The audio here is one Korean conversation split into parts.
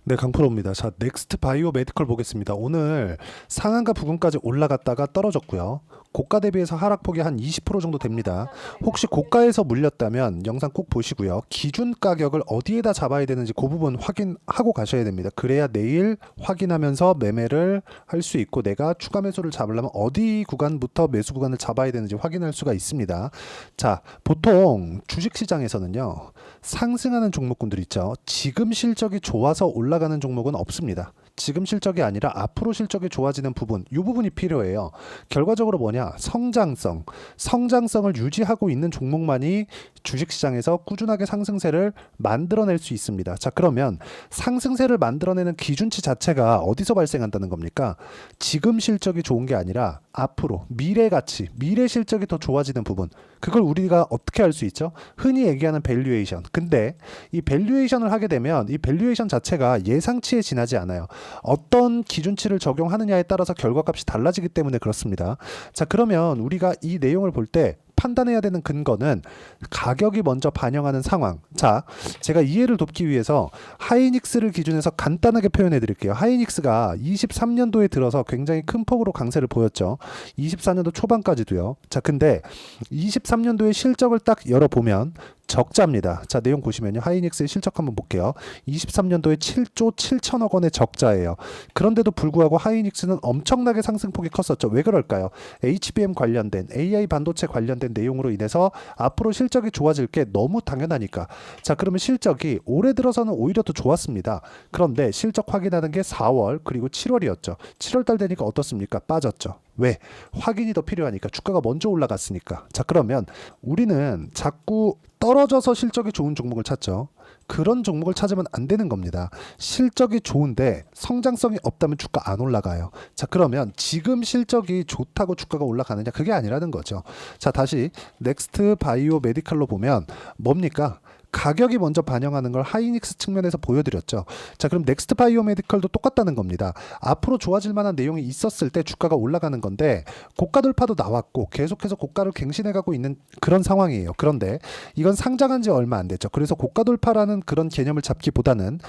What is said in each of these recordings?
네, 강프로입니다. 자, 넥스트 바이오 메디컬 보겠습니다. 오늘 상한가 부근까지 올라갔다가 떨어졌고요. 고가 대비해서 하락폭이 한 20% 정도 됩니다. 혹시 고가에서 물렸다면 영상 꼭 보시고요. 기준 가격을 어디에다 잡아야 되는지 그 부분 확인하고 가셔야 됩니다. 그래야 내일 확인하면서 매매를 할 수 있고 내가 추가 매수를 잡으려면 어디 구간부터 매수 구간을 잡아야 되는지 확인할 수가 있습니다. 자, 보통 주식시장에서는요. 상승하는 종목군들 있죠. 지금 실적이 좋아서 올라가는 종목은 없습니다. 지금 실적이 아니라 앞으로 실적이 좋아지는 부분, 이 부분이 필요해요. 결과적으로 뭐냐? 성장성을 유지하고 있는 종목만이 주식시장에서 꾸준하게 상승세를 만들어낼 수 있습니다. 자, 그러면 상승세를 만들어내는 기준치 자체가 어디서 발생한다는 겁니까? 지금 실적이 좋은 게 아니라 앞으로 미래 가치, 미래 실적이 더 좋아지는 부분. 그걸 우리가 어떻게 알 수 있죠? 흔히 얘기하는 밸류에이션. 근데 이 밸류에이션을 하게 되면 이 밸류에이션 자체가 예상치에 지나지 않아요. 어떤 기준치를 적용하느냐에 따라서 결과값이 달라지기 때문에 그렇습니다. 자, 그러면 우리가 이 내용을 볼 때 판단해야 되는 근거는 가격이 먼저 반영하는 상황. 자, 제가 이해를 돕기 위해서 하이닉스를 기준해서 간단하게 표현해 드릴게요. 하이닉스가 23년도에 들어서 굉장히 큰 폭으로 강세를 보였죠. 24년도 초반까지도요. 자, 근데 23년도의 실적을 딱 열어보면 적자입니다. 자, 내용 보시면요. 하이닉스의 실적 한번 볼게요. 23년도에 7조 7천억 원의 적자예요. 그런데도 불구하고 하이닉스는 엄청나게 상승폭이 컸었죠. 왜 그럴까요? HBM 관련된 AI 반도체 관련된 내용으로 인해서 앞으로 실적이 좋아질 게 너무 당연하니까. 자, 그러면 실적이 올해 들어서는 오히려 더 좋았습니다. 그런데 실적 확인하는 게 4월 그리고 7월이었죠. 7월 달 되니까 어떻습니까? 빠졌죠. 왜? 확인이 더 필요하니까. 주가가 먼저 올라갔으니까. 자, 그러면 우리는 자꾸 떨어져서 실적이 좋은 종목을 찾죠. 그런 종목을 찾으면 안 되는 겁니다. 실적이 좋은데 성장성이 없다면 주가 안 올라가요. 자, 그러면 지금 실적이 좋다고 주가가 올라가느냐? 그게 아니라는 거죠. 자, 다시 넥스트 바이오 메디칼로 보면 뭡니까? 가격이 먼저 반영하는 걸 하이닉스 측면에서 보여드렸죠. 자, 그럼 넥스트 바이오 메디컬도 똑같다는 겁니다. 앞으로 좋아질 만한 내용이 있었을 때 주가가 올라가는 건데 고가 돌파도 나왔고 계속해서 고가를 갱신해가고 있는 그런 상황이에요. 그런데 이건 상장한 지 얼마 안 됐죠. 그래서 고가 돌파라는 그런 개념을 잡기보다는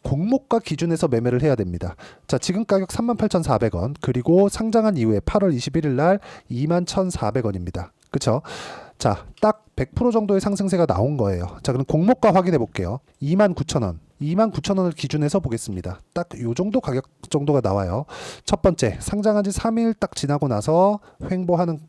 공모가 기준에서 매매를 해야 됩니다. 자, 지금 가격 38,400원 그리고 상장한 이후에 8월 21일 날 21,400원입니다. 그쵸? 자, 딱 100% 정도의 상승세가 나온 거예요. 자, 그럼 공모가 확인해 볼게요. 29,000원. 29,000원을 기준해서 보겠습니다. 딱 요 정도 가격 정도가 나와요. 첫 번째, 상장한 지 3일 딱 지나고 나서 횡보하는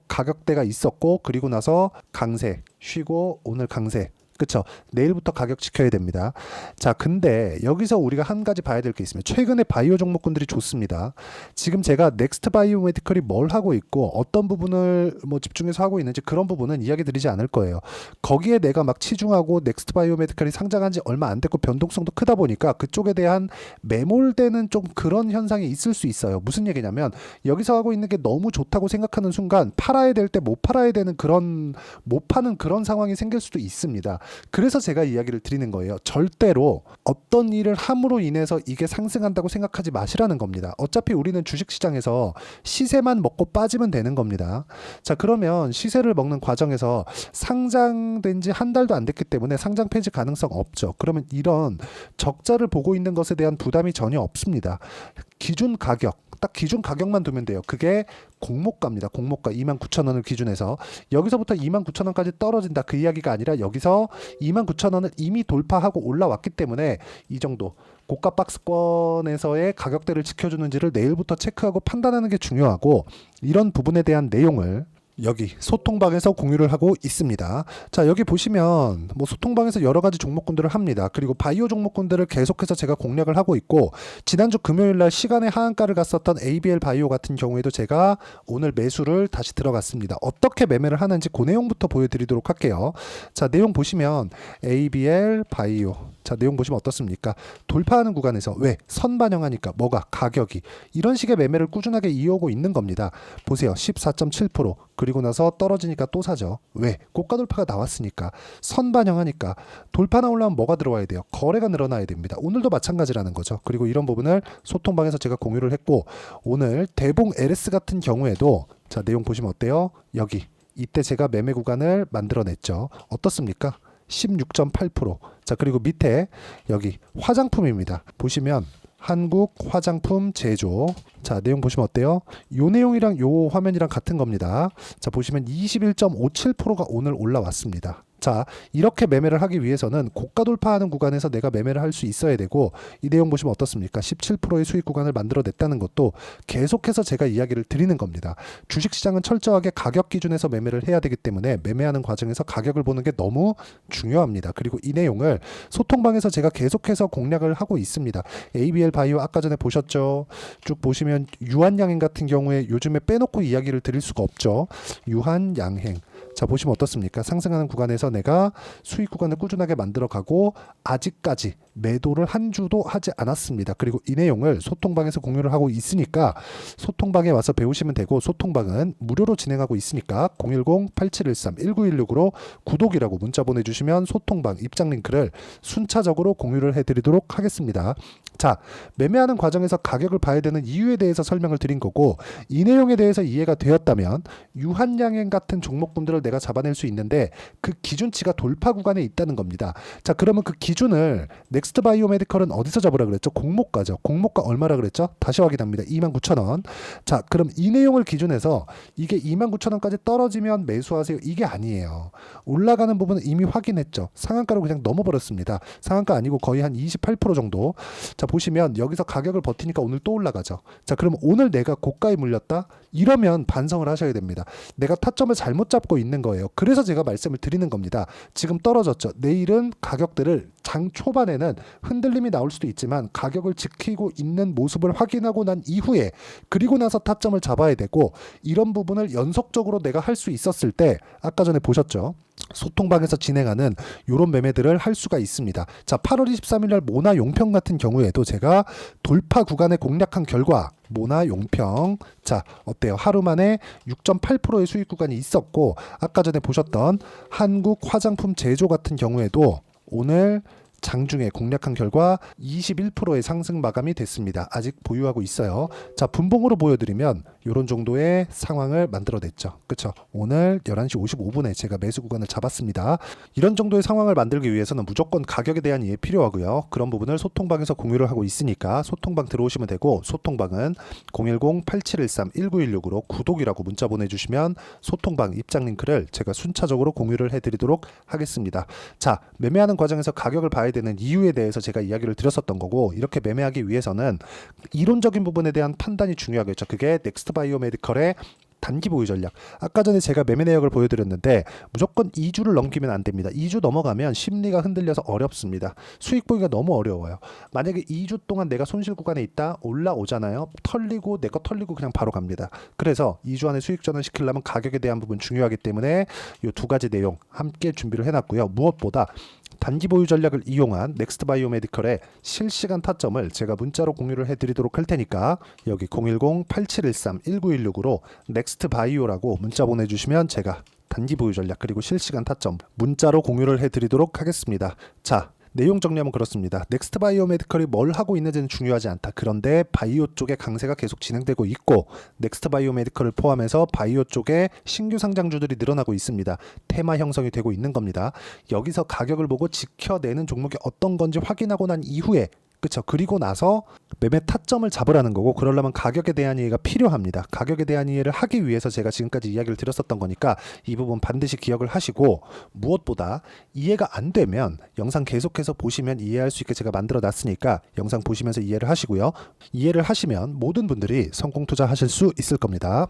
가격대가 있었고, 그리고 나서 강세, 쉬고 오늘 강세. 그쵸? 내일부터 가격 지켜야 됩니다. 자, 근데 여기서 우리가 한 가지 봐야 될 게 있으면 최근에 바이오 종목군들이 좋습니다. 지금 제가 넥스트 바이오 메디컬이 뭘 하고 있고 어떤 부분을 뭐 집중해서 하고 있는지 그런 부분은 이야기 드리지 않을 거예요. 거기에 내가 막 치중하고 넥스트 바이오 메디컬이 상장한 지 얼마 안 됐고 변동성도 크다 보니까 그쪽에 대한 매몰되는 좀 그런 현상이 있을 수 있어요. 무슨 얘기냐면 여기서 하고 있는 게 너무 좋다고 생각하는 순간 팔아야 될 때 못 팔아야 되는 그런 못 파는 그런 상황이 생길 수도 있습니다. 그래서 제가 이야기를 드리는 거예요. 절대로 어떤 일을 함으로 인해서 이게 상승한다고 생각하지 마시라는 겁니다. 어차피 우리는 주식시장에서 시세만 먹고 빠지면 되는 겁니다. 자, 그러면 시세를 먹는 과정에서 상장된 지 한 달도 안 됐기 때문에 상장 폐지 가능성 없죠. 그러면 이런 적자를 보고 있는 것에 대한 부담이 전혀 없습니다. 기준 가격, 딱 기준 가격만 두면 돼요. 그게 공모가입니다. 공모가 29,000원을 기준해서 여기서부터 29,000원까지 떨어진다 그 이야기가 아니라 여기서 29,000원을 이미 돌파하고 올라왔기 때문에 이 정도 고가 박스권에서의 가격대를 지켜주는지를 내일부터 체크하고 판단하는 게 중요하고 이런 부분에 대한 내용을 여기 소통방에서 공유를 하고 있습니다. 자, 여기 보시면 뭐 소통방에서 여러 가지 종목군들을 합니다. 그리고 바이오 종목군들을 계속해서 제가 공략을 하고 있고 지난주 금요일 날 시간의 하한가를 갔었던 ABL 바이오 같은 경우에도 제가 오늘 매수를 다시 들어갔습니다. 어떻게 매매를 하는지 그 내용부터 보여드리도록 할게요. 자, 내용 보시면 ABL 바이오. 자, 내용 보시면 어떻습니까? 돌파하는 구간에서 왜? 선 반영하니까 뭐가? 가격이. 이런 식의 매매를 꾸준하게 이어오고 있는 겁니다. 보세요. 14.7% 그리고 나서 떨어지니까 또 사죠. 왜? 고가 돌파가 나왔으니까. 선 반영하니까. 돌파 나오려면 뭐가 들어와야 돼요? 거래가 늘어나야 됩니다. 오늘도 마찬가지라는 거죠. 그리고 이런 부분을 소통방에서 제가 공유를 했고 오늘 대봉 LS 같은 경우에도 자, 내용 보시면 어때요? 여기. 이때 제가 매매 구간을 만들어냈죠. 어떻습니까? 16.8%. 자, 그리고 밑에 여기 화장품입니다. 보시면 한국 화장품 제조. 자, 내용 보시면 어때요? 요 내용이랑 요 화면이랑 같은 겁니다. 자, 보시면 21.57%가 오늘 올라왔습니다. 자, 이렇게 매매를 하기 위해서는 고가 돌파하는 구간에서 내가 매매를 할 수 있어야 되고, 이 내용 보시면 어떻습니까? 17%의 수익 구간을 만들어냈다는 것도 계속해서 제가 이야기를 드리는 겁니다. 주식시장은 철저하게 가격 기준에서 매매를 해야 되기 때문에 매매하는 과정에서 가격을 보는 게 너무 중요합니다. 그리고 이 내용을 소통방에서 제가 계속해서 공략을 하고 있습니다. ABL 바이오 아까 전에 보셨죠? 쭉 보시면 유한양행 같은 경우에 요즘에 빼놓고 이야기를 드릴 수가 없죠. 유한양행. 자, 보시면 어떻습니까? 상승하는 구간에서 내가 수익 구간을 꾸준하게 만들어가고 아직까지 매도를 한 주도 하지 않았습니다. 그리고 이 내용을 소통방에서 공유를 하고 있으니까 소통방에 와서 배우시면 되고, 소통방은 무료로 진행하고 있으니까 010-8713-1916으로 구독이라고 문자 보내주시면 소통방 입장 링크를 순차적으로 공유를 해드리도록 하겠습니다. 자, 매매하는 과정에서 가격을 봐야 되는 이유에 대해서 설명을 드린 거고, 이 내용에 대해서 이해가 되었다면 유한양행 같은 종목군들을 내가 잡아낼 수 있는데 그 기준치가 돌파 구간에 있다는 겁니다. 자, 그러면 그 기준을 넥스트 바이오메디컬은 어디서 잡으라 그랬죠? 공모가죠. 공모가 얼마라 그랬죠? 다시 확인합니다. 29,000원. 자, 그럼 이 내용을 기준해서 이게 29,000원까지 떨어지면 매수하세요. 이게 아니에요. 올라가는 부분은 이미 확인했죠. 상한가로 그냥 넘어버렸습니다. 상한가 아니고 거의 한 28% 정도. 자, 보시면 여기서 가격을 버티니까 오늘 또 올라가죠. 자, 그러면 오늘 내가 고가에 물렸다? 이러면 반성을 하셔야 됩니다. 내가 타점을 잘못 잡고 있는 거예요. 그래서 제가 말씀을 드리는 겁니다. 지금 떨어졌죠. 내일은 가격들을 장 초반에는 흔들림이 나올 수도 있지만 가격을 지키고 있는 모습을 확인하고 난 이후에, 그리고 나서 타점을 잡아야 되고, 이런 부분을 연속적으로 내가 할 수 있었을 때 아까 전에 보셨죠? 소통방에서 진행하는 이런 매매들을 할 수가 있습니다. 자, 8월 23일 날 모나 용평 같은 경우에도 제가 돌파 구간에 공략한 결과 모나 용평, 자, 어때요? 하루 만에 6.8%의 수익 구간이 있었고, 아까 전에 보셨던 한국 화장품 제조 같은 경우에도 오늘 장중에 공략한 결과 21%의 상승 마감이 됐습니다. 아직 보유하고 있어요. 자, 분봉으로 보여드리면 이런 정도의 상황을 만들어냈죠. 그렇죠? 오늘 11시 55분에 제가 매수 구간을 잡았습니다. 이런 정도의 상황을 만들기 위해서는 무조건 가격에 대한 이해 필요하고요. 그런 부분을 소통방에서 공유를 하고 있으니까 소통방 들어오시면 되고, 소통방은 010-8713-1916으로 구독이라고 문자 보내주시면 소통방 입장 링크를 제가 순차적으로 공유를 해드리도록 하겠습니다. 자, 매매하는 과정에서 가격을 봐야 되는 이유에 대해서 제가 이야기를 드렸었던 거고, 이렇게 매매하기 위해서는 이론적인 부분에 대한 판단이 중요하겠죠. 그게 넥스트 바이오메디컬의 단기 보유 전략. 아까 전에 제가 매매 내역을 보여드렸는데 무조건 2주를 넘기면 안 됩니다. 2주 넘어가면 심리가 흔들려서 어렵습니다. 수익 보기가 너무 어려워요. 만약에 2주 동안 내가 손실 구간에 있다 올라오잖아요. 털리고 내 거 털리고 그냥 바로 갑니다. 그래서 2주 안에 수익 전환 시키려면 가격에 대한 부분 중요하기 때문에 이 두 가지 내용 함께 준비를 해놨고요. 무엇보다 단기 보유 전략을 이용한 넥스트 바이오메디컬의 실시간 타점을 제가 문자로 공유를 해드리도록 할 테니까 여기 010-8713-1916으로 넥스트 바이오라고 문자 보내주시면 제가 단기 보유 전략 그리고 실시간 타점 문자로 공유를 해드리도록 하겠습니다. 자, 내용 정리하면 그렇습니다. 넥스트 바이오메디컬이 뭘 하고 있는지는 중요하지 않다. 그런데 바이오 쪽의 강세가 계속 진행되고 있고, 넥스트 바이오메디컬을 포함해서 바이오 쪽에 신규 상장주들이 늘어나고 있습니다. 테마 형성이 되고 있는 겁니다. 여기서 가격을 보고 지켜내는 종목이 어떤 건지 확인하고 난 이후에, 그렇죠. 그리고 나서 매매 타점을 잡으라는 거고, 그러려면 가격에 대한 이해가 필요합니다. 가격에 대한 이해를 하기 위해서 제가 지금까지 이야기를 드렸었던 거니까 이 부분 반드시 기억을 하시고, 무엇보다 이해가 안 되면 영상 계속해서 보시면 이해할 수 있게 제가 만들어 놨으니까 영상 보시면서 이해를 하시고요. 이해를 하시면 모든 분들이 성공 투자하실 수 있을 겁니다.